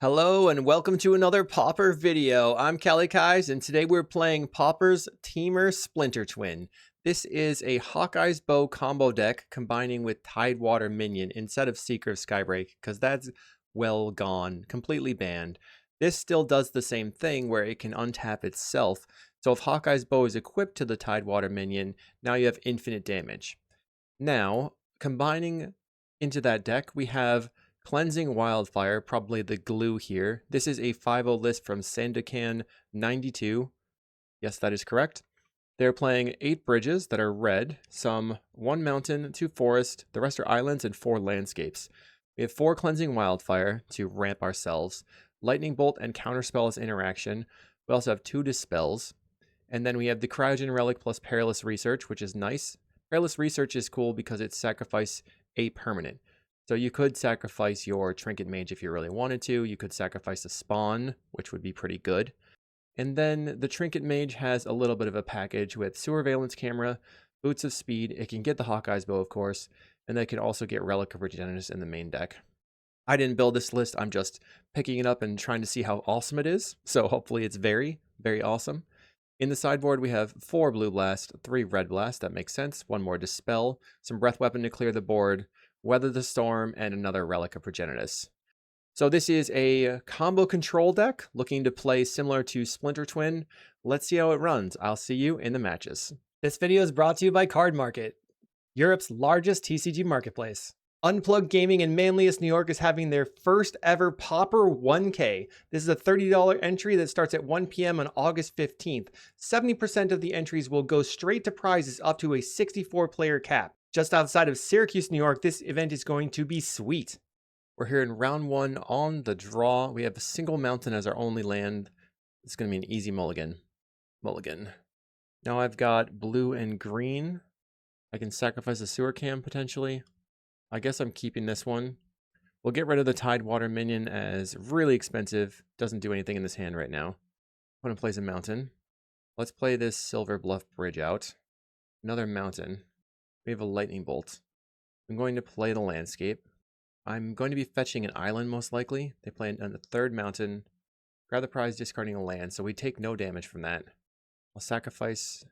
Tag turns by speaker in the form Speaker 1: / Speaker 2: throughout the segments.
Speaker 1: Hello and welcome to another Pauper video. I'm Kalikaiz and today we're playing Pauper's Temur Splinter Twin. This is a Hawkeye's Bow combo deck combining with Tidewater Minion instead of Seeker of Skybreak because that's well gone, completely banned. This still does the same thing where it can untap itself. So if Hawkeye's Bow is equipped to the Tidewater Minion, now you have infinite damage. Now, combining into that deck, we have Cleansing Wildfire, probably the glue here. This is a 5-0 list from Sandakan 92. Yes, that is correct. They're playing 8 bridges that are red, some 1 mountain, 2 forest, the rest are islands, and 4 landscapes. We have 4 Cleansing Wildfire to ramp ourselves, Lightning Bolt and Counterspells interaction. We also have 2 Dispels. And then we have the Cryogen Relic plus Perilous Research, which is nice. Perilous Research is cool because it sacrifices a permanent. So you could sacrifice your Trinket Mage if you really wanted to. You could sacrifice a Spawn, which would be pretty good. And then the Trinket Mage has a little bit of a package with Sewer Valence Camera, Boots of Speed. It can get the Hawkeye's Bow, of course, and they can also get Relic of Regenesis in the main deck. I didn't build this list. I'm just picking it up and trying to see how awesome it is. So hopefully it's very, very awesome. In the sideboard, we have 4 Blue Blast, 3 Red Blast. That makes sense. 1 more Dispel, some Breath Weapon to clear the board, Weather the Storm, and another Relic of Regenesis. So this is a combo control deck looking to play similar to Splinter Twin. Let's see how it runs. I'll see you in the matches.
Speaker 2: This video is brought to you by Card Market, Europe's largest TCG marketplace. Unplugged Gaming in Manlius, New York is having their first ever Pauper 1K. This is a $30 entry that starts at 1 p.m. on August 15th. 70% of the entries will go straight to prizes up to a 64-player cap. Just outside of Syracuse, New York, this event is going to be sweet.
Speaker 1: We're here in round 1 on the draw. We have a single mountain as our only land. It's going to be an easy mulligan. Now I've got blue and green. I can sacrifice a sewer cam potentially. I guess I'm keeping this one. We'll get rid of the Tidewater Minion as really expensive. Doesn't do anything in this hand right now. Opponent plays a mountain. Let's play this Silver Bluff Bridge out. Another mountain. We have a Lightning Bolt. I'm going to play the landscape. I'm going to be fetching an island most likely. They play on the 3rd mountain. Grab the prize, discarding a land, so we take no damage from that. I'll sacrifice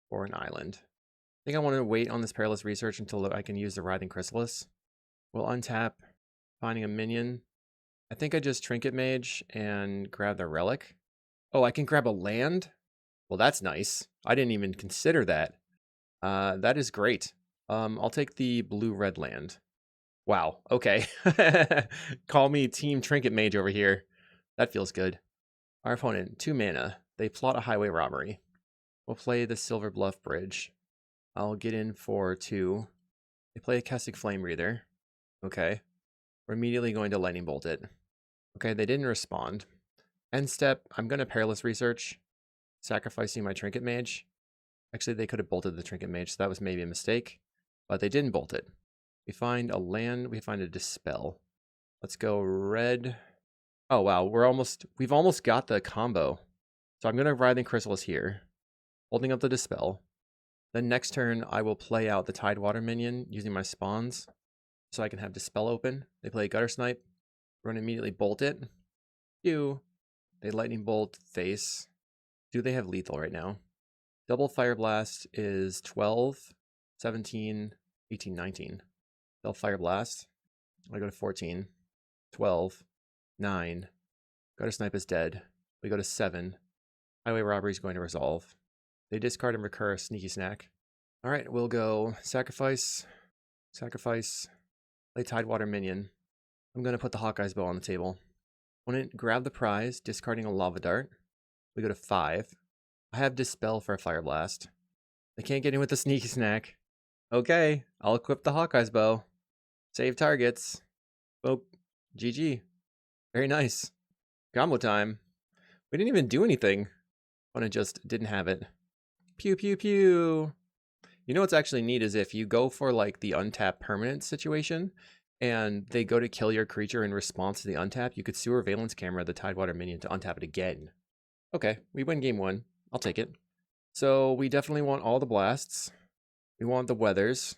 Speaker 1: for an island. I think I want to wait on this Perilous Research until I can use the Writhing Chrysalis. We'll untap, finding a minion. I think I just Trinket Mage and grab the Relic. Oh, I can grab a land? Well, that's nice. I didn't even consider that. That is great. I'll take the blue-red land. Wow, okay. Call me Team Trinket Mage over here. That feels good. Our opponent, 2 mana. They plot a highway robbery. We'll play the Silver Bluff Bridge. I'll get in for 2. They play a Keswick Flame Breather. Okay. We're immediately going to Lightning Bolt it. Okay, they didn't respond. End step, I'm going to Perilous Research, sacrificing my Trinket Mage. Actually, they could have bolted the Trinket Mage, so that was maybe a mistake. But they didn't bolt it. We find a land, we find a Dispel. Let's go red. Oh wow, we've almost got the combo. So I'm going to Writhing Chrysalis here, holding up the Dispel. Then next turn, I will play out the Tidewater Minion using my spawns so I can have Dispel open. They play Gutter Snipe. We're going to immediately bolt it. They Lightning Bolt face. Do they have lethal right now? Double Fire Blast is 12, 17, 18, 19. They'll Fire Blast. I go to 14, 12, 9. Gutter Snipe is dead. We go to 7. Highway Robbery is going to resolve. They discard and recur a Sneaky Snack. Alright, we'll go sacrifice, play Tidewater Minion. I'm going to put the Hawkeye's Bow on the table. Opponent, grab the prize, discarding a Lava Dart. We go to 5. I have Dispel for a Fire Blast. They can't get in with the Sneaky Snack. Okay, I'll equip the Hawkeye's Bow. Save targets. Oh, GG. Very nice. Combo time. We didn't even do anything. Opponent just didn't have it. Pew, pew, pew. You know what's actually neat is if you go for like the untap permanent situation and they go to kill your creature in response to the untap, you could Sewer Valence Camera the Tidewater Minion to untap it again. Okay, we win game 1. I'll take it. So we definitely want all the blasts. We want the weathers.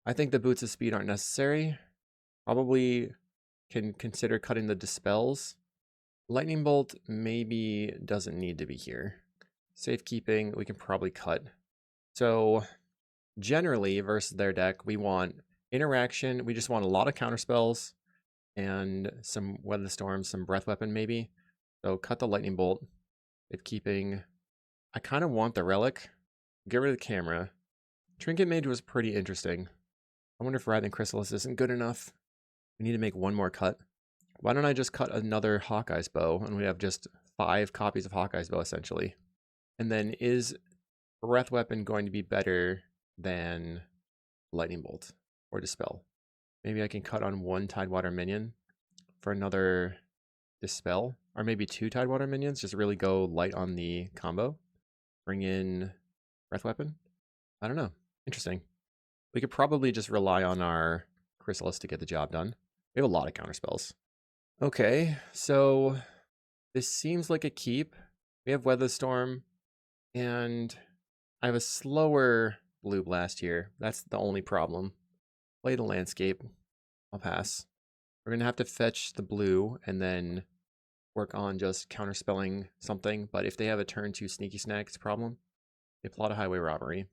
Speaker 1: I think the Boots of Speed aren't necessary. Probably can consider cutting the Dispels. Lightning Bolt maybe doesn't need to be here. Safekeeping, we can probably cut. So generally versus their deck, we want interaction. We just want a lot of counterspells and some Weather Storm, some Breath Weapon maybe. So cut the Lightning Bolt. Safekeeping. I kind of want the Relic. Get rid of the camera. Trinket Mage was pretty interesting. I wonder if Writhing Chrysalis isn't good enough. We need to make one more cut. Why don't I just cut another Hawkeye's bow and we have just 5 copies of Hawkeye's bow essentially. And then is Breath Weapon going to be better than Lightning Bolt or Dispel? Maybe I can cut on 1 Tidewater Minion for another Dispel, or maybe 2 Tidewater Minions, just really go light on the combo. Bring in Breath Weapon. I don't know. Interesting. We could probably just rely on our Chrysalis to get the job done. We have a lot of counterspells. Okay, so this seems like a keep. We have Weather Storm, and I have a slower Blue Blast here. That's the only problem. Play the Landscape. I'll pass. We're going to have to fetch the blue and then work on just counterspelling something. But if they have a turn 2 Sneaky Snack, it's a problem. They plot a Highway Robbery.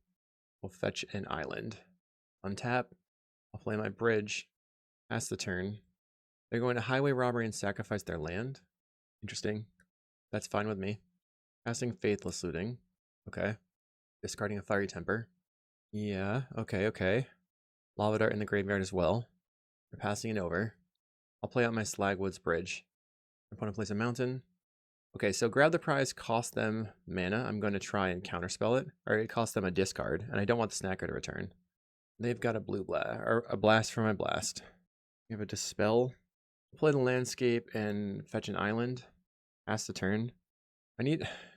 Speaker 1: We'll fetch an island. Untap. I'll play my bridge. Pass the turn. They're going to Highway Robbery and sacrifice their land. Interesting. That's fine with me. Passing Faithless Looting. Okay. Discarding a Fiery Temper. Yeah, okay. Lava Dart in the graveyard as well. We're passing it over. I'll play out my Slagwoods Bridge. Opponent plays a mountain. Okay, so grab the prize costs them mana. I'm going to try and counterspell it. Or it costs them a discard, and I don't want the snacker to return. They've got a blue blast, or a blast for my blast. We have a Dispel. Play the Landscape and fetch an island. Pass the turn.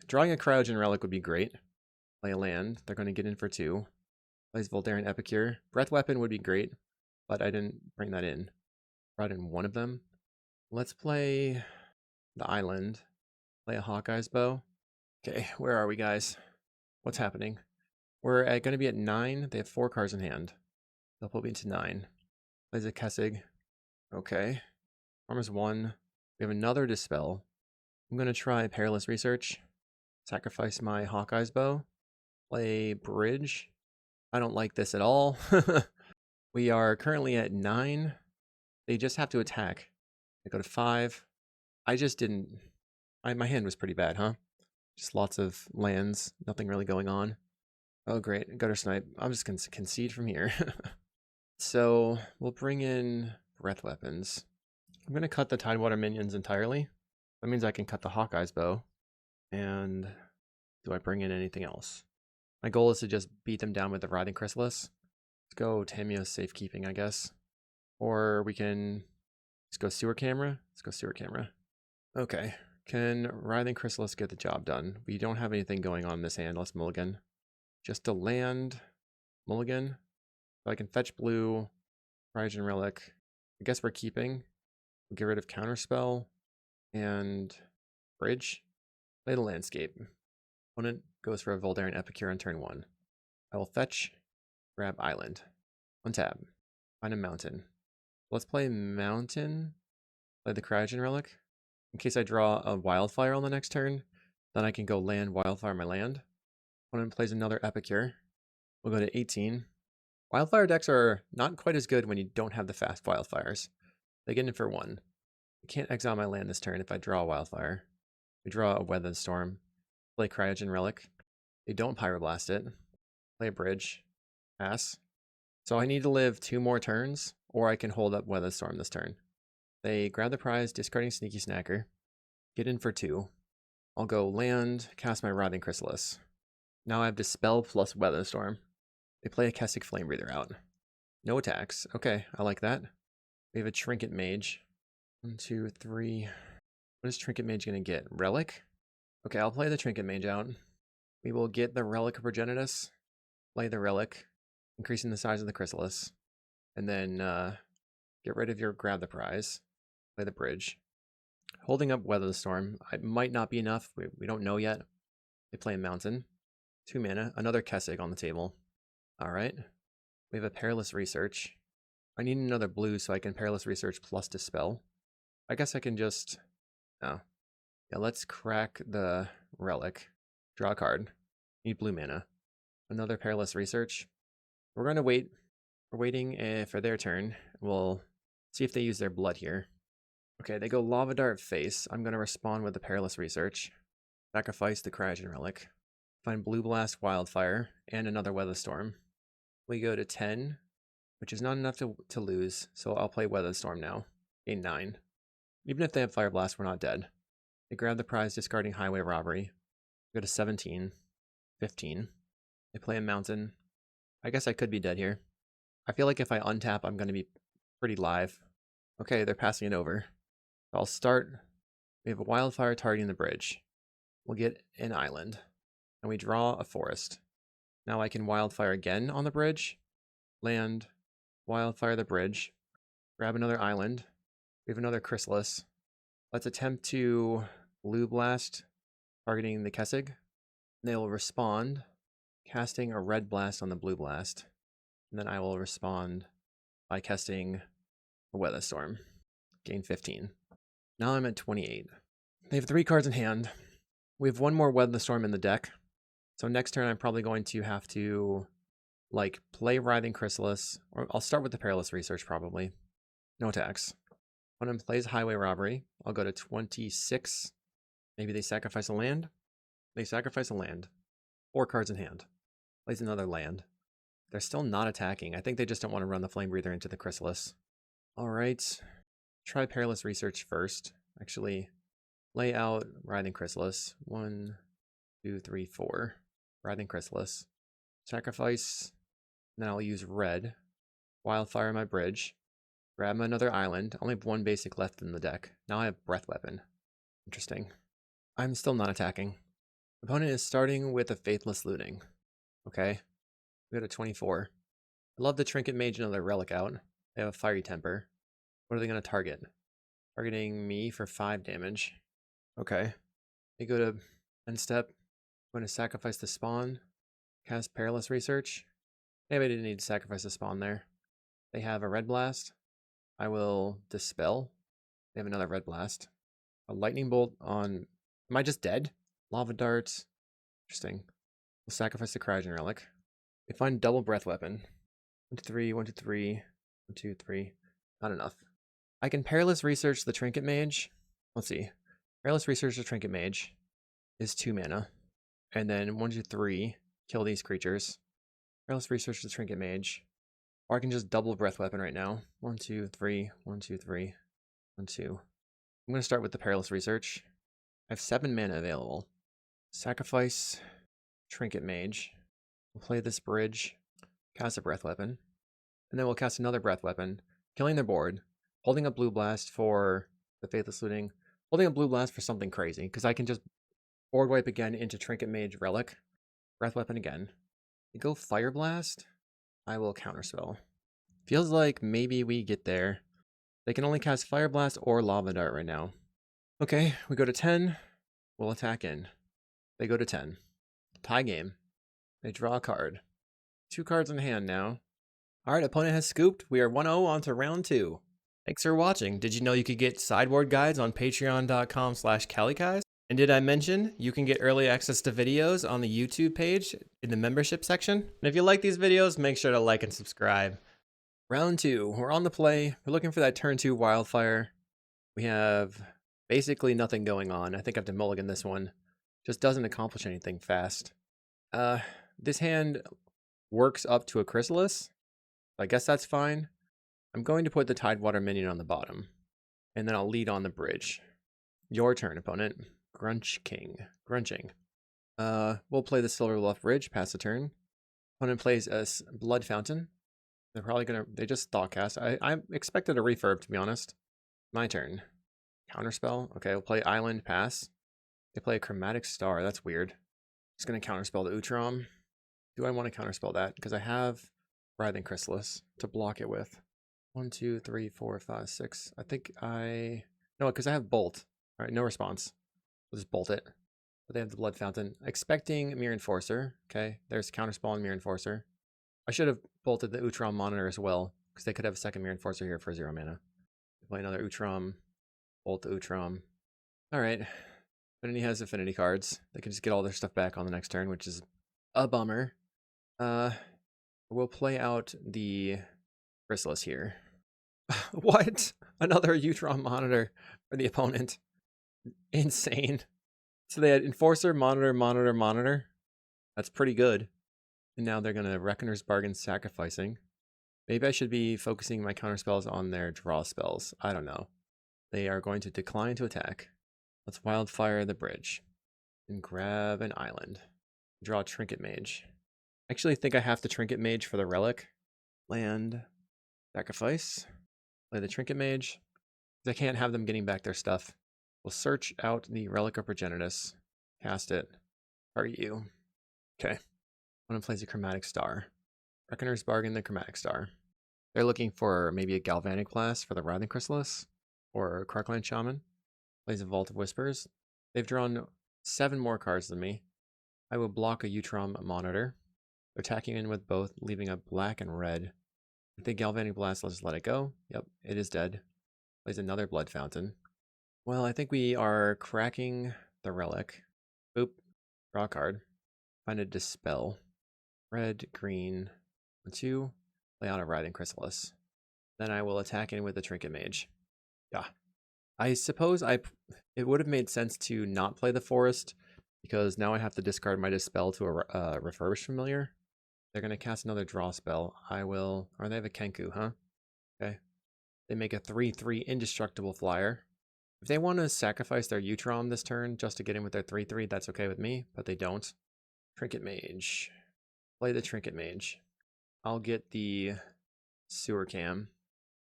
Speaker 1: Drawing a Cryogen Relic would be great. Play a land. They're going to get in for 2. Plays Voldaren Epicure. Breath Weapon would be great, but I didn't bring that in. Brought in one of them. Let's play the island. Play a Hawkeye's bow. Okay, where are we, guys? What's happening? We're going to be at 9. They have 4 cards in hand. They'll put me to 9. Plays a Kessig. Okay. Farmers 1. We have another Dispel. I'm going to try Perilous Research. Sacrifice my Hawkeye's bow. Play Bridge. I don't like this at all. We are currently at 9. They just have to attack. They go to 5. I just didn't... my hand was pretty bad, huh? Just lots of lands. Nothing really going on. Oh, great. Gutter Snipe. I'm just going to concede from here. So we'll bring in Breath Weapons. I'm going to cut the Tidewater Minions entirely. That means I can cut the Hawkeye's bow. And do I bring in anything else? My goal is to just beat them down with the Writhing Chrysalis. Let's go Tamiya's Safekeeping, I guess. Or we can let's go Sewer Camera. Let's go Sewer Camera. Okay. Can Writhing Chrysalis get the job done? We don't have anything going on in this hand. Let's mulligan. Just a land. Mulligan. So I can fetch blue. Cryogen Relic. I guess we're keeping. We'll get rid of Counterspell. And Bridge. Play the Landscape. Opponent goes for a Voldaren Epicure on turn 1. I will fetch. Grab Island. Untap. Find a mountain. Let's play Mountain. Play the Cryogen Relic. In case I draw a Wildfire on the next turn, then I can go land Wildfire my land. Opponent plays another Epicure. We'll go to 18. Wildfire decks are not quite as good when you don't have the fast Wildfires. They get in for 1. I can't exile my land this turn if I draw a Wildfire. We draw a Weather Storm. Play Cryogen Relic. They don't Pyroblast it. Play a Bridge. Pass. So I need to live 2 more turns, or I can hold up Weather Storm this turn. They grab the prize, discarding Sneaky Snacker. Get in for 2. I'll go land, cast my Writhing Chrysalis. Now I have Dispel plus Weather Storm. They play a Kessig Flame Breather out. No attacks. Okay, I like that. We have a Trinket Mage. 1, 2, 3. What is Trinket Mage going to get? Relic? Okay, I'll play the Trinket Mage out. We will get the Relic of Progenitus. Play the Relic, increasing the size of the Chrysalis. And then get rid of your grab the prize. Play the Bridge. Holding up Weather the Storm. It might not be enough. We don't know yet. They play a Mountain. 2 mana. Another Kessig on the table. Alright. We have a Perilous Research. I need another blue so I can Perilous Research plus Dispel. I guess I can just... No. Yeah, let's crack the relic. Draw a card. Need blue mana. Another Perilous Research. We're going to wait. We're waiting for their turn. We'll see if they use their blood here. Okay, they go Lava Dart face. I'm going to respond with the Perilous Research. Sacrifice the Cryogen Relic. Find Blue Blast, Wildfire, and another Weather Storm. We go to 10, which is not enough to lose, so I'll play Weather Storm now. Gain 9. Even if they have Fire Blast, we're not dead. They grab the prize, discarding Highway Robbery. Go to 17, 15. They play a Mountain. I guess I could be dead here. I feel like if I untap, I'm going to be pretty live. Okay, they're passing it over. I'll start. We have a Wildfire targeting the bridge. We'll get an island. And we draw a forest. Now I can Wildfire again on the bridge. Land. Wildfire the bridge. Grab another island. We have another Chrysalis. Let's attempt to Blue Blast, targeting the Kessig. They will respond, casting a Red Blast on the Blue Blast. And then I will respond by casting a Weather Storm. Gain 15. Now I'm at 28. They have 3 cards in hand. We have one more Weather Storm in the deck. So next turn I'm probably going to have to like play Writhing Chrysalis, or I'll start with the Perilous Research probably. No attacks. Opponent plays Highway Robbery. I'll go to 26. Maybe they sacrifice a land. They sacrifice a land. 4 cards in hand. Plays another land. They're still not attacking. I think they just don't want to run the Flame Breather into the Chrysalis. Alright. Try Perilous Research first. Actually, lay out Writhing Chrysalis. 1, 2, 3, 4. Writhing Chrysalis. Sacrifice. Then I'll use red. Wildfire my bridge. Grab another island. I only have 1 basic left in the deck. Now I have Breath Weapon. Interesting. I'm still not attacking. Opponent is starting with a Faithless Looting. Okay. We go to 24. I love the Trinket Mage another Relic out. They have a Fiery Temper. What are they going to target? Targeting me for 5 damage. Okay. They go to end step. I'm going to sacrifice the spawn. Cast Perilous Research. Maybe I didn't need to sacrifice the spawn there. They have a Red Blast. I will Dispel. They have another Red Blast. A Lightning Bolt on... Am I just dead? Lava Darts. Interesting. We'll sacrifice the Cryogen Relic. They find double Breath Weapon. 1, 2, 3, 1, 2, 3, 1, 2, 3. Not enough. I can Perilous Research the Trinket Mage. Let's see. Perilous Research the Trinket Mage is 2 mana. And then 1, 2, 3. Kill these creatures. Perilous Research the Trinket Mage. Or I can just double Breath Weapon right now. 1, 2, 3, 1, 2, 3, 1, 2. I'm going to start with the Perilous Research. I have 7 mana available. Sacrifice Trinket Mage. We'll play this bridge. Cast a Breath Weapon. And then we'll cast another Breath Weapon. Killing their board. Holding a Blue Blast for the Faithless Looting. Holding a Blue Blast for something crazy. Because I can just board wipe again into Trinket Mage Relic. Breath Weapon again. They go Fire Blast. I will counterspell. Feels like maybe we get there. They can only cast Fire Blast or Lava Dart right now. Okay, we go to 10. We'll attack in. They go to 10. Tie game. They draw a card. 2 cards in hand now. Alright, opponent has scooped. We are 1-0 on to round 2. Thanks for watching. Did you know you could get sideboard guides on patreon.com/Kalikaiz? And did I mention you can get early access to videos on the YouTube page in the membership section? And if you like these videos, make sure to like and subscribe. Round 2, we're on the play. We're looking for that turn 2 Wildfire. We have basically nothing going on. I think I have to mulligan this one. Just doesn't accomplish anything fast. This hand works up to a Chrysalis. I guess that's fine. I'm going to put the Tidewater Minion on the bottom. And then I'll lead on the bridge. Your turn, opponent. Grunch King. Grunching. We'll play the Silver Bluff Bridge, pass the turn. Opponent plays a Blood Fountain. They're probably gonna, they just Thoughtcast. I expected a refurb, to be honest. My turn. Counterspell. Okay, we'll play Island, pass. They play a Chromatic Star, that's weird. Just gonna counterspell the Utrom. Do I want to counterspell that? Because I have Writhing Chrysalis to block it with. 1, 2, 3, 4, 5, 6. I think I... No, because I have Bolt. Alright, no response. We'll just bolt it. But they have the Blood Fountain. Expecting Mirror Enforcer. Okay, there's Counterspell and Mirror Enforcer. I should have bolted the Utrom Monitor as well, because they could have a second Mirror Enforcer here for 0 mana. Play another Utrom. Bolt the Utrom. Alright. Affinity has affinity cards. They can just get all their stuff back on the next turn, which is a bummer. We'll play out the Chrysalis here. What? Another Utron monitor for the opponent. Insane. So they had Enforcer, Monitor, Monitor, Monitor. That's pretty good. And now they're going to Reckoner's Bargain Sacrificing. Maybe I should be focusing my counterspells on their draw spells. I don't know. They are going to decline to attack. Let's wildfire the bridge. And grab an island. Draw Trinket Mage. I actually think I have to Trinket Mage for the relic. Land. Sacrifice. Play the Trinket Mage. I can't have them getting back their stuff. We'll search out the Relic of Progenitus. Cast it. Target you. Okay. One plays a Chromatic Star. Reckoner's Bargain the Chromatic Star. They're looking for maybe a Galvanic Blast for the Writhing Chrysalis. Or a Karkland Shaman. Plays a Vault of Whispers. They've drawn 7 more cards than me. I will block a Utrom Monitor. They're attacking in with both, leaving a black and red. If they Galvanic Blast, let's just let it go. Yep, it is dead. Plays another Blood Fountain. Well, I think we are cracking the relic. Oop. Draw a card. Find a Dispel. Red, green, 2. Play out a Writhing Chrysalis. Then I will attack in with the Trinket Mage. Yeah. I suppose it would have made sense to not play the Forest, because now I have to discard my Dispel to a Refurbished Familiar. They're going to cast another draw spell. I will... Or they have a Kenku, huh? Okay. They make a 3/3 indestructible flyer. If they want to sacrifice their Utrom this turn just to get in with their 3/3, that's okay with me, but they don't. Trinket Mage. Play the Trinket Mage. I'll get the Sewer Cam.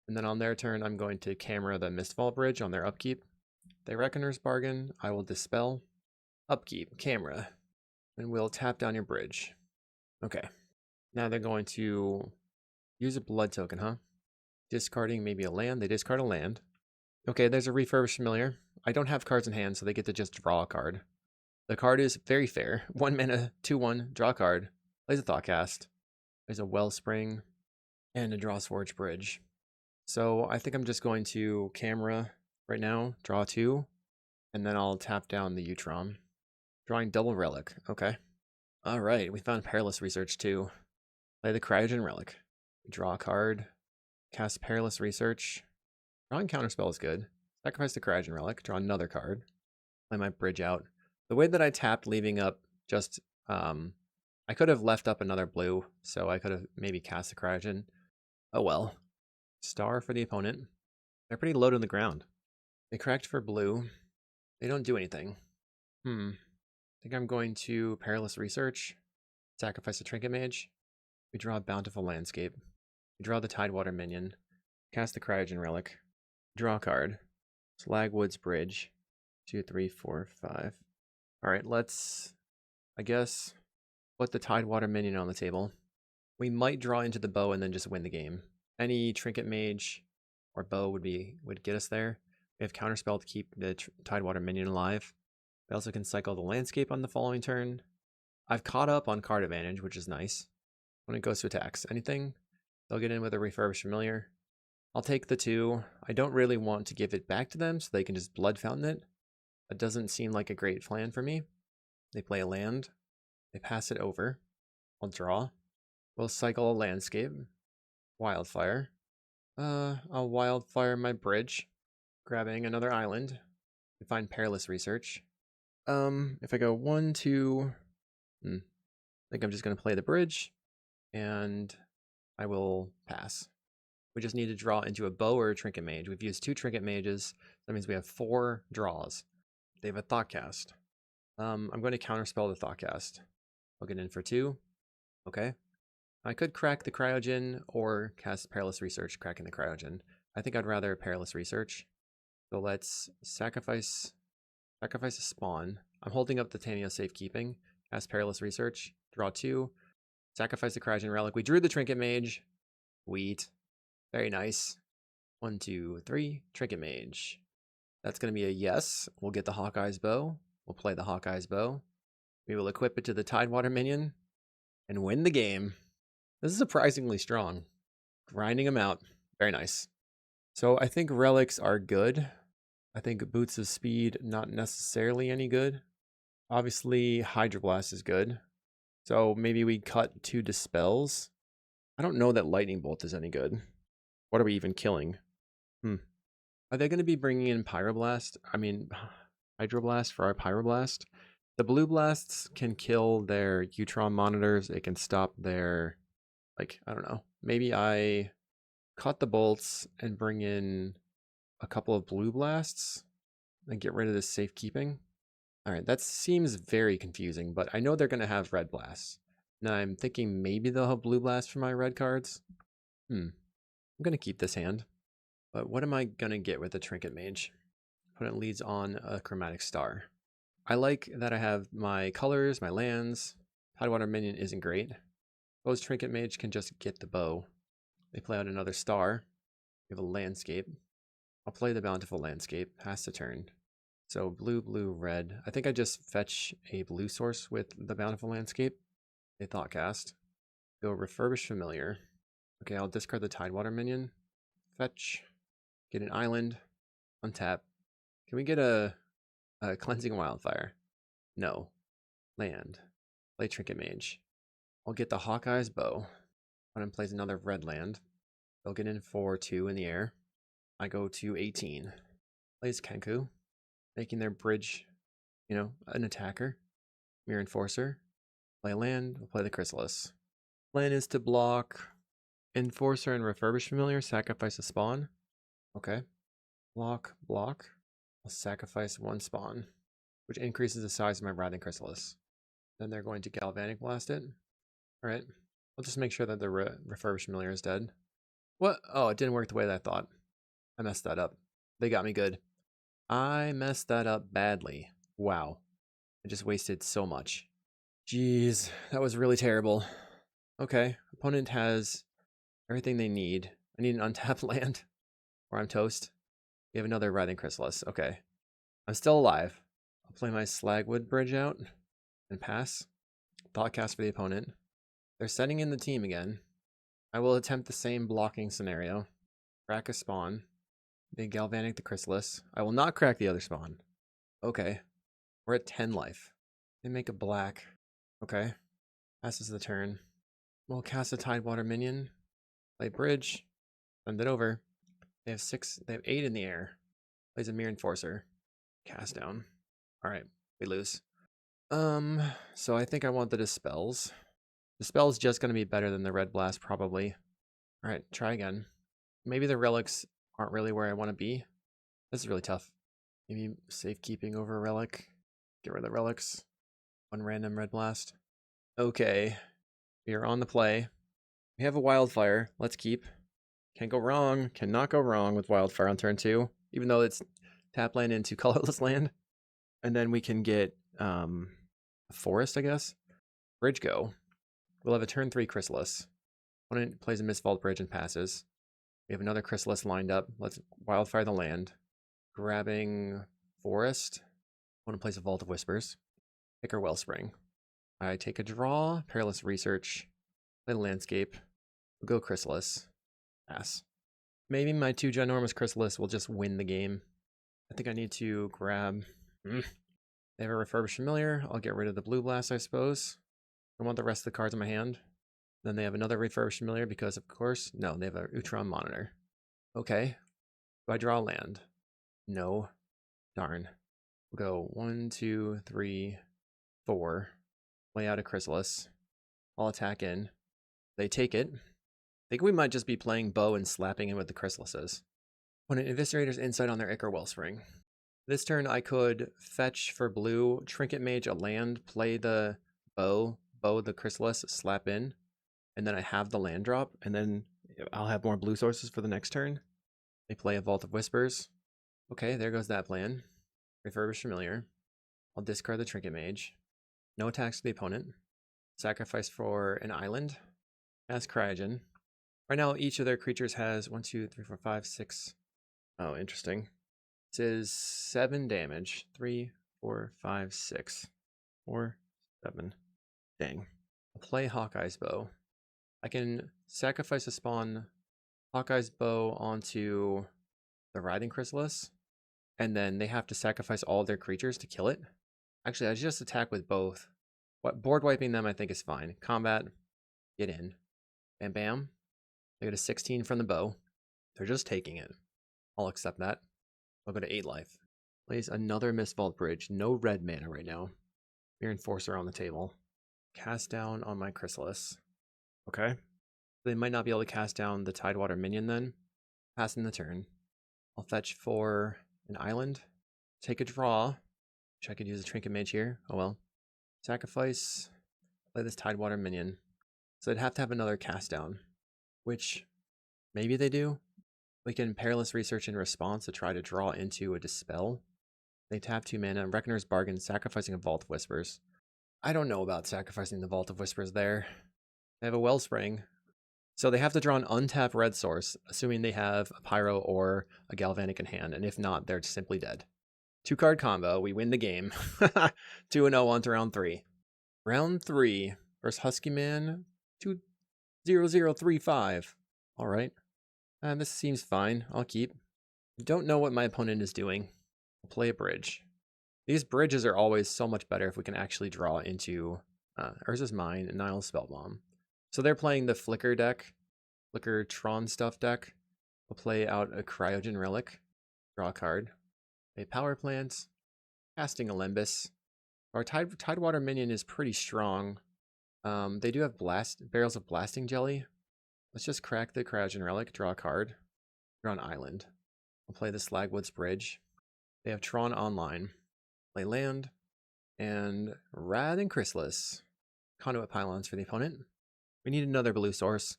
Speaker 1: And then on their turn, I'm going to camera the Mistfall Bridge on their upkeep. They Reckoner's Bargain. I will Dispel. Upkeep. Camera. And we'll tap down your bridge. Okay. Now they're going to use a blood token, huh? Discarding maybe a land. They discard a land. Okay, there's a Refurbished Familiar. I don't have cards in hand, so they get to just draw a card. The card is very fair. 1 mana, 2/1, draw a card. Plays a Thoughtcast. There's a Wellspring and a Drawsforge Bridge. So I think I'm just going to camera right now, draw 2, and then I'll tap down the Utrom. Drawing double Relic. Okay. All right, we found Perilous Research too. Play the Cryogen Relic. Draw a card. Cast Perilous Research. Drawing Counterspell is good. Sacrifice the Cryogen Relic. Draw another card. Play my bridge out. The way that I tapped, leaving up just... I could have left up another blue, so I could have maybe cast the Cryogen. Oh well. Star for the opponent. They're pretty low to the ground. They cracked for blue. They don't do anything. I think I'm going to Perilous Research. Sacrifice a Trinket Mage. We draw a Bountiful Landscape. We draw the Tidewater Minion. Cast the Cryogen Relic. Draw a card. Slagwood's Bridge. 2, 3, 4, 5. Alright, let's, I guess, put the Tidewater Minion on the table. We might draw into the bow and then just win the game. Any Trinket Mage or bow would get us there. We have Counterspell to keep the Tidewater Minion alive. We also can cycle the Landscape on the following turn. I've caught up on card advantage, which is nice. When it goes to attacks, anything, they'll get in with a Refurbished Familiar. I'll take the 2. I don't really want to give it back to them so they can just Blood Fountain it. That doesn't seem like a great plan for me. They play a land. They pass it over. I'll draw. We'll cycle a Landscape. Wildfire. I'll Wildfire my bridge. Grabbing another island. We find Perilous Research. If I go 1, 2... I think I'm just going to play the bridge. And I will pass. We just need to draw into a bow or a Trinket Mage. We've used 2 Trinket Mages. That means we have 4 draws. They have a Thoughtcast. I'm going to counterspell the Thoughtcast. I'll get in for 2. Okay. I could crack the Cryogen or cast Perilous Research, cracking the Cryogen. I think I'd rather Perilous Research. So let's sacrifice a spawn. I'm holding up the Titania Safekeeping. Cast Perilous Research. Draw 2. Sacrifice the Cryogen Relic. We drew the Trinket Mage. Sweet. Very nice. 1, 2, 3. Trinket Mage. That's going to be a yes. We'll get the Hawkeye's bow. We'll play the Hawkeye's bow. We will equip it to the Tidewater Minion and win the game. This is surprisingly strong. Grinding them out. Very nice. So I think relics are good. I think Boots of Speed, not necessarily any good. Obviously, Hydroblast is good. So maybe we cut 2 Dispels. I don't know that Lightning Bolt is any good. What are we even killing? Are they going to be bringing in Pyroblast? I mean, Hydroblast for our Pyroblast? The Blue Blasts can kill their Utron monitors. It can stop their, like, I don't know. Maybe I cut the bolts and bring in a couple of Blue Blasts and get rid of this safekeeping. All right, that seems very confusing, but I know they're going to have Red Blasts. Now I'm thinking maybe they'll have Blue Blast for my red cards. I'm going to keep this hand. But what am I going to get with the Trinket Mage? Opponent leads on a Chromatic Star. I like that I have my colors, my lands. Tidewater Minion isn't great. Suppose Trinket Mage can just get the bow. They play out another star. We have a landscape. I'll play the Bountiful Landscape. Pass the turn. So blue, blue, red. I think I just fetch a blue source with the Bountiful Landscape. A Thought Cast. Go Refurbish Familiar. Okay, I'll discard the Tidewater Minion. Fetch. Get an island. Untap. Can we get a Cleansing Wildfire? No. Land. Play Trinket Mage. I'll get the Hawkeye's Bow. Opponent plays another red land. They'll get in for 2 in the air. I go to 18. Plays Kenku, making their bridge, an attacker. Mirror Enforcer. Play a land. We'll play the Chrysalis. Plan is to block Enforcer and Refurbish Familiar. Sacrifice a spawn. Okay. Block, block. I'll sacrifice 1 spawn, which increases the size of my Writhing Chrysalis. Then they're going to Galvanic Blast it. Alright. I'll just make sure that the Refurbish Familiar is dead. What? Oh, it didn't work the way that I thought. I messed that up. They got me good. I messed that up badly. Wow. I just wasted so much. Jeez, that was really terrible. Okay, opponent has everything they need. I need an untapped land, or I'm toast. We have another Writhing Chrysalis. Okay. I'm still alive. I'll play my Slagwood Bridge out and pass. Thoughtcast for the opponent. They're setting in the team again. I will attempt the same blocking scenario. Crack a spawn. They Galvanic the Chrysalis. I will not crack the other spawn. Okay. We're at 10 life. They make a black. Okay. Passes the turn. We'll cast a Tidewater Minion. Play bridge. Send it over. They have 8 in the air. Plays a Mirror Enforcer. Cast down. Alright, we lose. So I think I want the Dispels. Dispel's just gonna be better than the Red Blast, probably. Alright, try again. Maybe the relics aren't really where I want to be. This is really tough. Maybe safekeeping over a relic. Get rid of the relics. 1 random Red Blast. Okay. We are on the play. We have a wildfire. Let's keep. Can't go wrong. Cannot go wrong with wildfire on turn 2. Even though it's tap land into colorless land. And then we can get a forest, I guess. Bridge go. We'll have a turn 3 Chrysalis. Opponent plays a Mistvault Bridge and passes. We have another Chrysalis lined up. Let's wildfire the land. Grabbing forest. Opponent plays a Vault of Whispers. Pick our Wellspring. I take a draw. Perilous Research. Play the landscape. We'll go Chrysalis. Pass. Maybe my 2 Ginormous Chrysalis will just win the game. I think I need to grab... They have a Refurbished Familiar. I'll get rid of the Blue Blast, I suppose. I want the rest of the cards in my hand. Then they have another Refurbished Familiar because, of course... No, they have a Utron Monitor. Okay. Do I draw land? No. Darn. We'll go 1, 2, 3, 4. Lay out a Chrysalis. I'll attack in. They take it. I think we might just be playing bow and slapping in with the Chrysalises. When an Eviscerator's Insight on their Ichor Wellspring. This turn I could fetch for blue, Trinket Mage a land, play the bow the Chrysalis, slap in, and then I have the land drop, and then I'll have more blue sources for the next turn. They play a Vault of Whispers. Okay, there goes that plan. Refurbish Familiar. I'll discard the Trinket Mage. No attacks to the opponent. Sacrifice for an island. Cast Cryogen. Right now, each of their creatures has 1, 2, 3, 4, 5, 6. Oh, interesting. This is 7 damage. 3, 4, 5, 6. 4, 7. Dang. I'll play Hawkeye's Bow. I can sacrifice a spawn Hawkeye's Bow onto the Writhing Chrysalis. and then they have to sacrifice all their creatures to kill it. Actually, I just attack with both. Board wiping them I think is fine. Combat, get in. Bam bam. They get a 16 from the bow. They're just taking it. I'll accept that. I'll go to 8 life. Plays another Mistvault Bridge. No red mana right now. Fear Enforcer on the table. Cast down on my Chrysalis. Okay. They might not be able to cast down the Tidewater Minion then. Passing the turn. I'll fetch for an island. Take a draw. Which I could use a Trinket Mage here. Oh well. Sacrifice. Play this Tidewater Minion. So they'd have to have another cast down. Which maybe they do. We can Perilous Research in response to try to draw into a Dispel. They tap 2 mana. Reckoner's Bargain, sacrificing a Vault of Whispers. I don't know about sacrificing the Vault of Whispers there. They have a Wellspring. So they have to draw an untapped red source, assuming they have a Pyro or a Galvanic in hand, and if not, they're simply dead. 2-card combo, we win the game. 2-0 on to round 3. Round 3 versus Huskyman 20035. Alright. This seems fine. I'll keep. Don't know what my opponent is doing. I'll play a bridge. These bridges are always so much better if we can actually draw into Urza's Mine and Nile's Spellbomb. So they're playing the Flicker deck, Flicker Tron stuff deck. We'll play out a Cryogen Relic, draw a card, a Power Plant, casting a Limbus. Our Tidewater Minion is pretty strong. They do have barrels of Blasting Jelly. Let's just crack the Cryogen Relic, draw a card, draw an island. We'll play the Slagwoods Bridge. They have Tron online. Play land, and Writhing Chrysalis. Conduit Pylons for the opponent. We need another blue source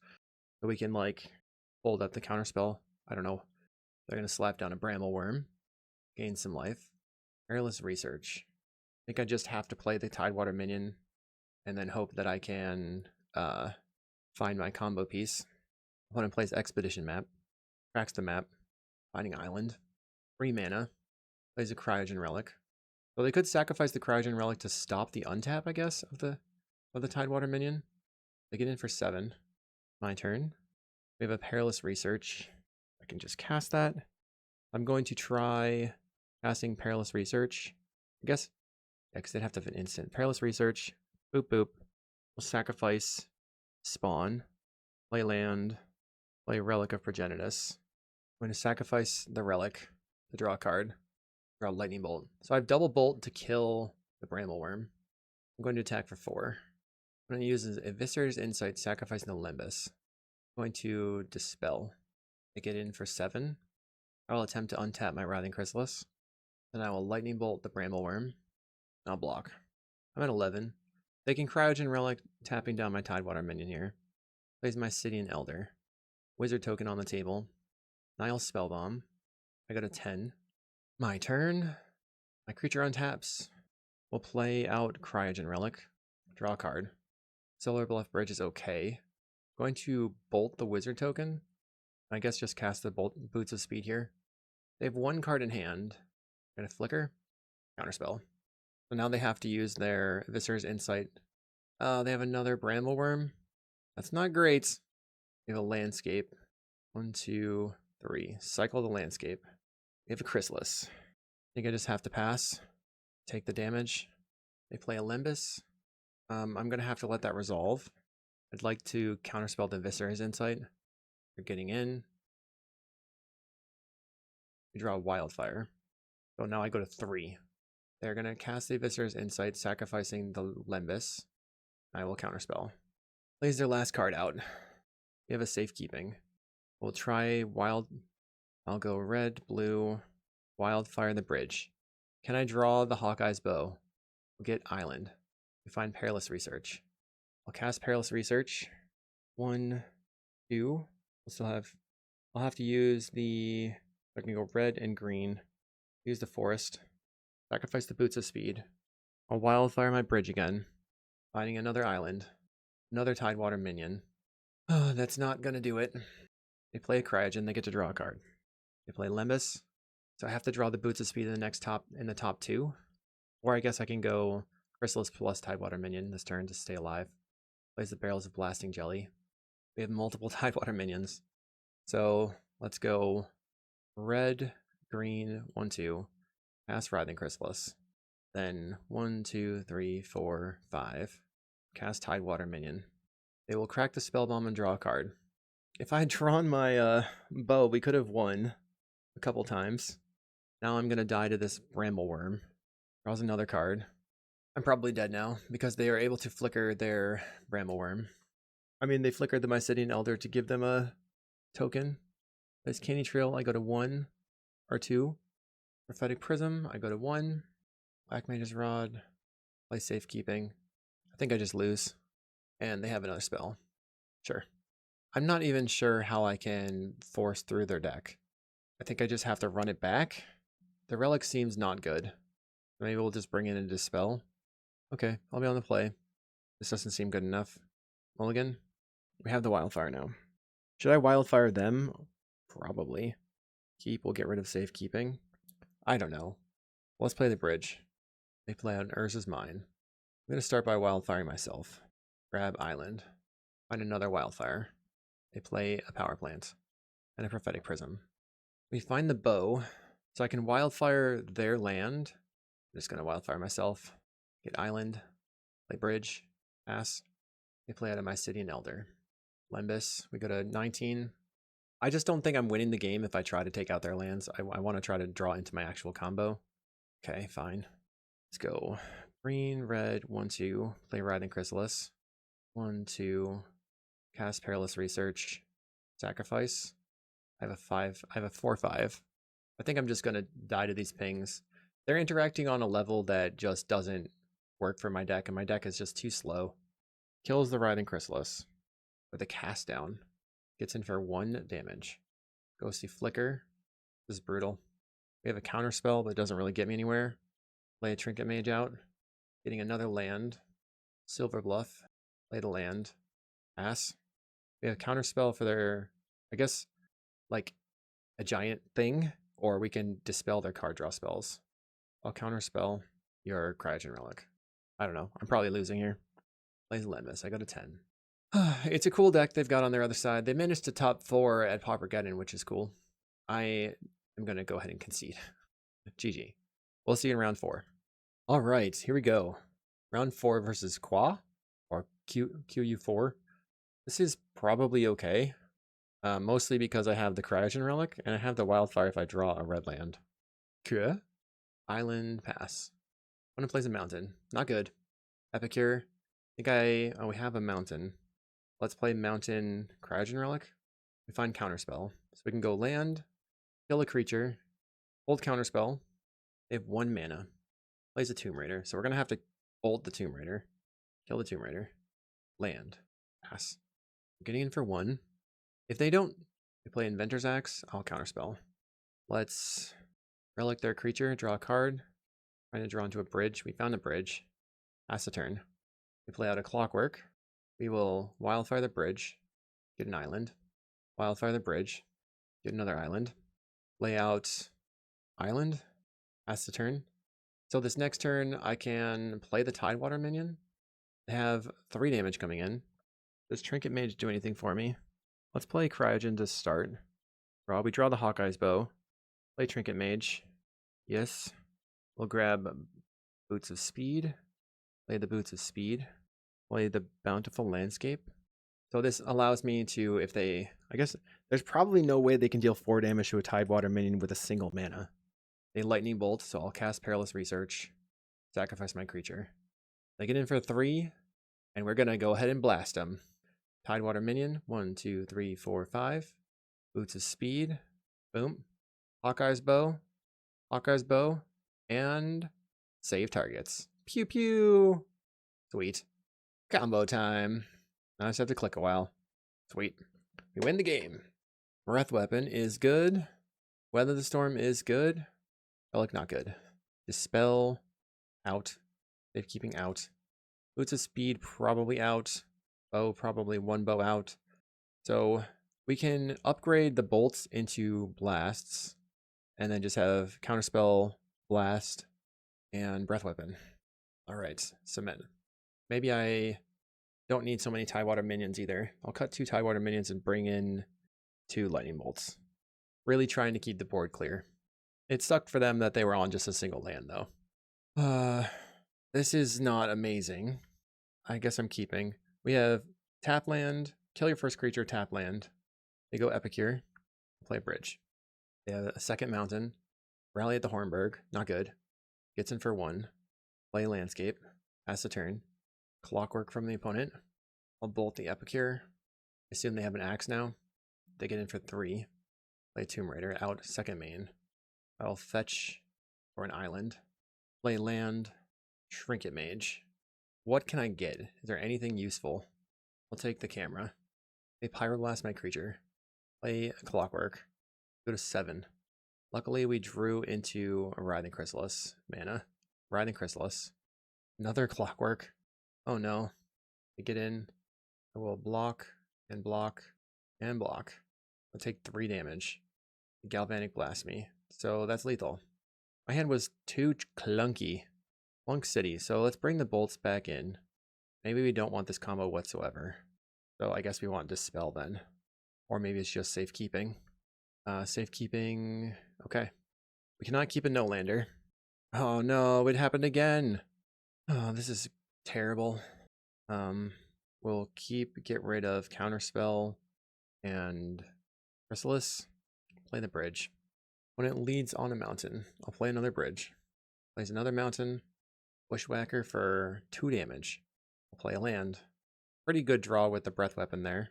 Speaker 1: so we can, like, hold up the counterspell. I don't know. They're going to slap down a Bramble Worm. Gain some life. Perilous Research. I think I just have to play the Tidewater Minion and then hope that I can find my combo piece. Opponent plays Expedition Map. Cracks the map. Finding Island. 3 mana. Plays a Cryogen Relic. So they could sacrifice the Cryogen Relic to stop the untap, I guess, of the Tidewater Minion. They get in for 7. My turn. We have a Perilous Research. I can just cast that. I'm going to try casting Perilous Research. I guess, yeah, because they'd have to have an instant. Perilous Research. Boop, boop. We'll sacrifice Spawn. Play land. Play Relic of Progenitus. I'm going to sacrifice the Relic to draw a card. Draw a Lightning Bolt. So I have double bolt to kill the Bramble Worm. I'm going to attack for 4. I'm going to use Eviscer's Insight, sacrificing the Limbus. I'm going to Dispel. Take it in for 7. I'll attempt to untap my Writhing Chrysalis. Then I will Lightning Bolt the Bramble Worm. And I'll block. I'm at 11. They can Cryogen Relic, tapping down my Tidewater Minion here. Plays my Sidian Elder. Wizard token on the table. Nile's Spellbomb. I got a 10. My turn. My creature untaps. We'll play out Cryogen Relic. Draw a card. Solar Bluff Bridge is okay. Going to bolt the Wizard token. I guess just cast the Boots of Speed here. They have 1 card in hand. Gonna flicker. Counterspell. So now they have to use their Eviscer's Insight. They have another Bramble Worm. That's not great. They have a Landscape. 1, 2, 3. Cycle the Landscape. They have a Chrysalis. I think I just have to pass. Take the damage. They play a Limbus. I'm going to have to let that resolve. I'd like to counterspell the Eviscer's Insight. They're getting in. We draw a Wildfire. So now I go to 3. They're going to cast the Eviscer's Insight, sacrificing the Limbus. I will counterspell. Plays their last card out. We have a Safekeeping. We'll try I'll go red, blue, Wildfire the Bridge. Can I draw the Hawkeye's Bow? We'll get Island. We find Perilous Research. I'll cast Perilous Research. 1, 2. I'll have to use I can go red and green. Use the Forest. Sacrifice the Boots of Speed. I'll Wildfire my bridge again. Finding another island. Another Tidewater Minion. Oh, that's not gonna do it. They play a Cryogen, they get to draw a card. They play Limbus. So I have to draw the Boots of Speed in the top 2. Or I guess I can go Chrysalis plus Tidewater Minion this turn to stay alive. Plays the Barrels of Blasting Jelly. We have multiple Tidewater Minions. So let's go red, green, 1, 2, cast Writhing Chrysalis. Then 1, 2, 3, 4, 5, cast Tidewater Minion. They will crack the spell bomb and draw a card. If I had drawn my bow, we could have won a couple times. Now I'm going to die to this Brambleworm. Draws another card. I'm probably dead now because they are able to flicker their Brambleworm. I mean, they flickered the Mycetian Elder to give them a token. This Candy Trail, I go to 1 or 2. Prophetic Prism, I go to 1. Black Mage's Rod, play Safekeeping. I think I just lose. And they have another spell. Sure. I'm not even sure how I can force through their deck. I think I just have to run it back. The Relic seems not good. Maybe we'll just bring in a Dispel. Okay, I'll be on the play. This doesn't seem good enough. Mulligan? We have the Wildfire now. Should I Wildfire them? Probably. Keep, we'll get rid of Safekeeping. I don't know. Let's play the bridge. They play out Urza's Mine. I'm going to start by Wildfiring myself. Grab Island. Find another Wildfire. They play a Power Plant. And a Prophetic Prism. We find the bow. So I can Wildfire their land. I'm just going to Wildfire myself. Get Island. Play bridge. Pass. They play out a Mycetian Elder. Lembas. We go to 19. I just don't think I'm winning the game if I try to take out their lands. I want to try to draw into my actual combo. Okay, fine. Let's go. Green, red, 1, 2. Play Writhing Chrysalis. 1, 2. Cast Perilous Research. Sacrifice. I have a 5. I have a 4, 5. I think I'm just going to die to these pings. They're interacting on a level that just doesn't work for my deck, and my deck is just too slow. Kills the Writhing Chrysalis with a cast down. Gets in for 1 damage. Ghostly Flicker. This is brutal. We have a counterspell, but it doesn't really get me anywhere. Play a Trinket Mage out. Getting another land. Silver Bluff. Play the land. Pass. We have a counterspell for their, I guess, like a giant thing, or we can dispel their card draw spells. I'll counterspell your Cryogen Relic. I don't know. I'm probably losing here. Plays Lembas. I go to 10. It's a cool deck they've got on their other side. They managed to top 4 at Pauper, which is cool. I am going to go ahead and concede. GG. We'll see you in round 4. All right, here we go. Round 4 versus Qua, or QU4. This is probably okay. Mostly because I have the Cryogen Relic, and I have the Wildfire if I draw a red land. Okay. Island, pass. I'm going to play a mountain. Not good. Epicure. I think we have a mountain. Let's play Mountain Cryogen Relic. We find Counterspell. So we can go land, kill a creature, hold Counterspell. They have 1 mana. Plays a Tomb Raider. So we're going to have to bolt the Tomb Raider. Kill the Tomb Raider. Land. Pass. I'm getting in for 1. If they don't, we play Inventor's Axe. I'll Counterspell. Let's relic their creature. Draw a card. Trying to draw into a bridge. We found a bridge. Pass the turn. We play out a Clockwork. We will Wildfire the bridge, get an island, Wildfire the bridge, get another island, lay out island, pass the turn. So this next turn, I can play the Tidewater Minion. They have 3 damage coming in. Does Trinket Mage do anything for me? Let's play Cryogen to start. We draw the Hawkeye's bow. Play Trinket Mage. Yes. We'll grab Boots of Speed. Play the Boots of Speed. Play the Bountiful Landscape. So this allows me to, if they, I guess, there's probably no way they can deal 4 damage to a Tidewater Minion with a single mana. They Lightning Bolt, so I'll cast Perilous Research, sacrifice my creature. They get in for 3, and we're going to go ahead and blast them. Tidewater Minion, 1, 2, 3, 4, 5. Boots of Speed, boom. Hawkeye's bow, and save targets. Pew pew. Sweet. Combo time. I just have to click a while. Sweet. We win the game. Breath Weapon is good. Weather the Storm is good. Relic not good. Dispel out. Safekeeping out. Boots of Speed probably out. Bow probably 1 bow out. So we can upgrade the bolts into blasts and then just have Counterspell, Blast, and Breath Weapon. All right, Cement. Maybe I don't need so many Tidewater Minions either. I'll cut 2 Tidewater Minions and bring in 2 Lightning Bolts. Really trying to keep the board clear. It sucked for them that they were on just a single land, though. This is not amazing. I guess I'm keeping. We have tap land, kill your first creature, tap land. They go Epicure, play bridge. They have a second mountain, rally at the Hornburg, not good. Gets in for 1, play landscape, pass the turn. Clockwork from the opponent. I'll bolt the Epicure. Assume they have an axe now. They get in for 3. Play Tomb Raider out second main. I'll fetch for an island. Play land, Trinket Mage. What can I get? Is there anything useful? I'll take the camera. They Pyroblast my creature. Play Clockwork. Go to 7. Luckily, we drew into a Writhing Chrysalis mana. Writhing Chrysalis. Another Clockwork. Oh no. They get in. I will block and block and block. I'll take 3 damage. Galvanic Blast me. So that's lethal. My hand was too clunky. Clunk City. So let's bring the bolts back in. Maybe we don't want this combo whatsoever. So I guess we want Dispel then. Or maybe it's just safekeeping. Safekeeping. Okay. We cannot keep a no-lander. Oh no, it happened again. Oh, this is terrible. We'll get rid of Counterspell and Chrysalis. Play the bridge. When it leads on a mountain, I'll play another bridge. Plays another mountain. Bushwhacker for 2 damage. I'll play a land. Pretty good draw with the breath weapon there.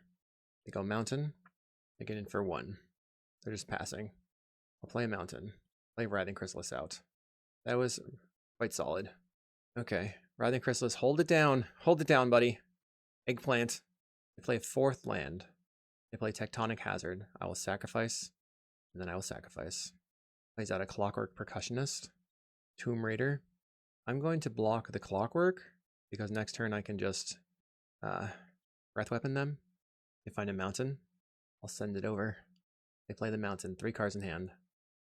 Speaker 1: They go mountain. They get in for 1. They're just passing. I'll play a mountain. Play Writhing Chrysalis out. That was quite solid. Okay. Writhing Chrysalis, hold it down. Hold it down, buddy. Eggplant. They play a 4th land. They play Tectonic Hazard. I will sacrifice. And then I will sacrifice. Plays out a Clockwork Percussionist. Tomb Raider. I'm going to block the Clockwork because next turn I can just breath weapon them. They find a mountain. I'll send it over. They play the mountain. 3 cards in hand.